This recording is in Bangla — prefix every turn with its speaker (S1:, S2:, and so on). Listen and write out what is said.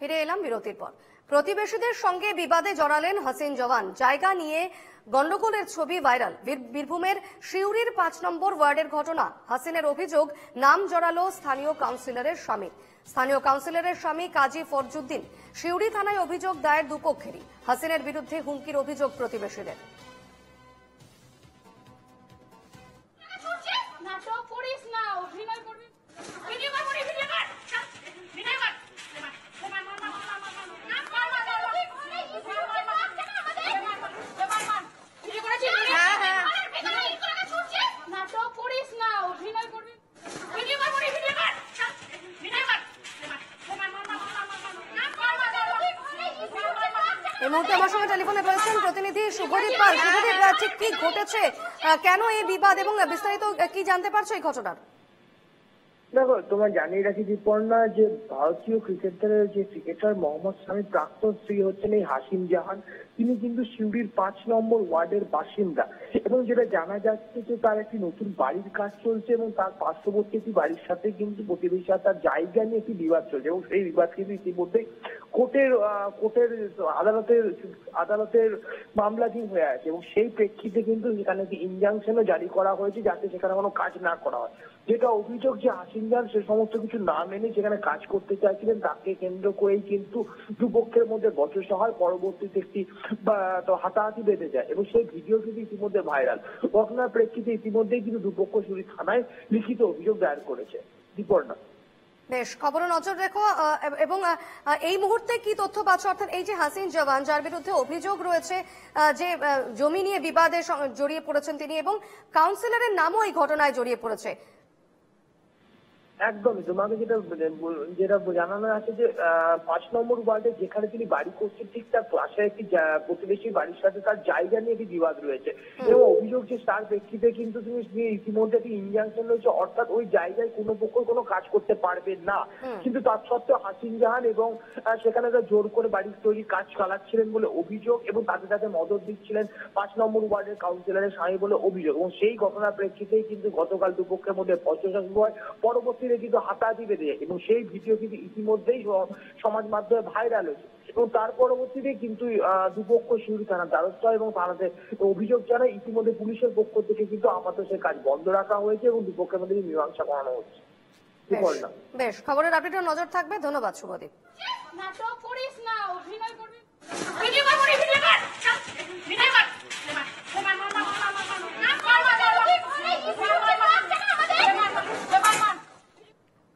S1: ফিরে এলাম বিরতির পর। প্রতিবেশীদের সঙ্গে বিবাদে জড়ালেন হাসিন জওয়ান, জায়গা নিয়ে গন্ডগোলের ছবি ভাইরাল। বীরভূমের সিউড়ির ৫ নম্বর ওয়ার্ডের ঘটনা। হাসিনের অভিযোগ, নাম জড়ালো স্থানীয় কাউন্সিলরের স্বামী। স্থানীয় কাউন্সিলরের স্বামী কাজী ফরজুদ্দিন। সিউড়ি থানায় অভিযোগ দায়ের দুপক্ষেরই। হাসিনের বিরুদ্ধে হুমকির অভিযোগ প্রতিবেশীদের। এই মুহূর্তে আমার সঙ্গে টেলিফোনে রয়েছেন প্রতিনিধি শুভদীপ পাল। শুভদীপ, ঠিক কি ঘটেছে, কেন এই বিবাদ এবং বিস্তারিত কি জানতে পারছো এই ঘটনার?
S2: দেখো, তোমার জানিয়ে রাখি দীপর্ণা, যে ভারতীয় ক্রিকেট দলের যে ক্রিকেটার মোহাম্মদ শামির প্রাক্তন স্ত্রী হচ্ছেন এই হাসিন জাহান। তিনি কিন্তু সিউড়ির ৫ নম্বর ওয়ার্ডের বাসিন্দা এবং যেটা জানা যাচ্ছে যে তার একটি নতুন বাড়ির কাজ চলছে এবং তার পার্শ্ববর্তী একটি বাড়ির সাথে কিন্তু প্রতিবেশী তার জায়গা নিয়ে একটি বিবাদ চলছে এবং সেই বিবাদ কিন্তু ইতিমধ্যে কোর্টের আদালতের মামলাধীন হয়ে আছে এবং সেই প্রেক্ষিতে কিন্তু সেখানে একটি ইনজাংশনও জারি করা হয়েছে যাতে সেখানে কোনো কাজ না করা হয়। যেটা অভিযোগ যে হাসিন জাহান সে সমস্ত কিছু না মেনে যেখানে কাজ করতে চাইছিলেন তাকে কেন্দ্র করেই কিন্তু দুপক্ষের মধ্যে বচসা হয়, পরবর্তীতে একটি হাতাহাতি বেঁধে যায় এবং সেই ভিডিও কিন্তু ইতিমধ্যে ভাইরাল। ঘটনার প্রেক্ষিতে ইতিমধ্যেই কিন্তু দুপক্ষ সিউড়ি থানায় লিখিত অভিযোগ দায়ের করেছে। দীপর্ণা,
S1: বেশ, খবরে নজর রেখো। এবং এই মুহূর্তে কি তথ্য পাচ্ছ, অর্থাৎ এই যে হাসিন জওয়ান যার বিরুদ্ধে অভিযোগ রয়েছে যে জমি নিয়ে বিবাদে জড়িয়ে পড়েছেন তিনি, এবং কাউন্সিলরের নামও এই ঘটনায় জড়িয়ে পড়েছে।
S2: একদমই, তোমাকে যেটা জানানো আছে যে ৫ নম্বর ওয়ার্ডে যেখানে তিনি বাড়ি করছেন ঠিক তার পাশে একটি প্রতিবেশী বাড়ির সাথে তার জায়গা নিয়ে একটি বিবাদ রয়েছে এবং অভিযোগ যে তার প্রেক্ষিতে কিন্তু তুমি ইতিমধ্যে একটি ইনজাংশন রয়েছে, অর্থাৎ ওই জায়গায় কোনো পক্ষ কোনো কাজ করতে পারবে না। কিন্তু তার সত্ত্বেও হাসিন জাহান এবং সেখানে জোর করে বাড়ির তৈরির কাজ চালাচ্ছিলেন বলে অভিযোগ এবং তাতে মদত দিচ্ছিলেন ৫ নম্বর ওয়ার্ডের কাউন্সিলরের স্বামী বলে অভিযোগ এবং সেই ঘটনার প্রেক্ষিতেই কিন্তু গতকাল দুপক্ষের মধ্যে বচসা শুরু হয়, পরবর্তী কিন্তু হাতাহাতি বেঁধে যায় এবং সেই ভিডিও কিন্তু ইতিমধ্যেই সমাজ মাধ্যমে ভাইরাল হয়েছে এবং তার পরবর্তীতে কিন্তু দুপক্ষ সিউড়ি থানার দ্বারস্থ হয় এবং থানাতে অভিযোগ জানায়। ইতিমধ্যে পুলিশের পক্ষ থেকে কিন্তু আপাতত সে কাজ বন্ধ রাখা হয়েছে এবং দুপক্ষের মধ্যে মীমাংসা করানো হচ্ছে।
S1: বেশ, খবরের আপডেটে নজর থাকবে। ধন্যবাদ শুভদীপ।
S3: নাটক করিস না, অভিনয় করবি।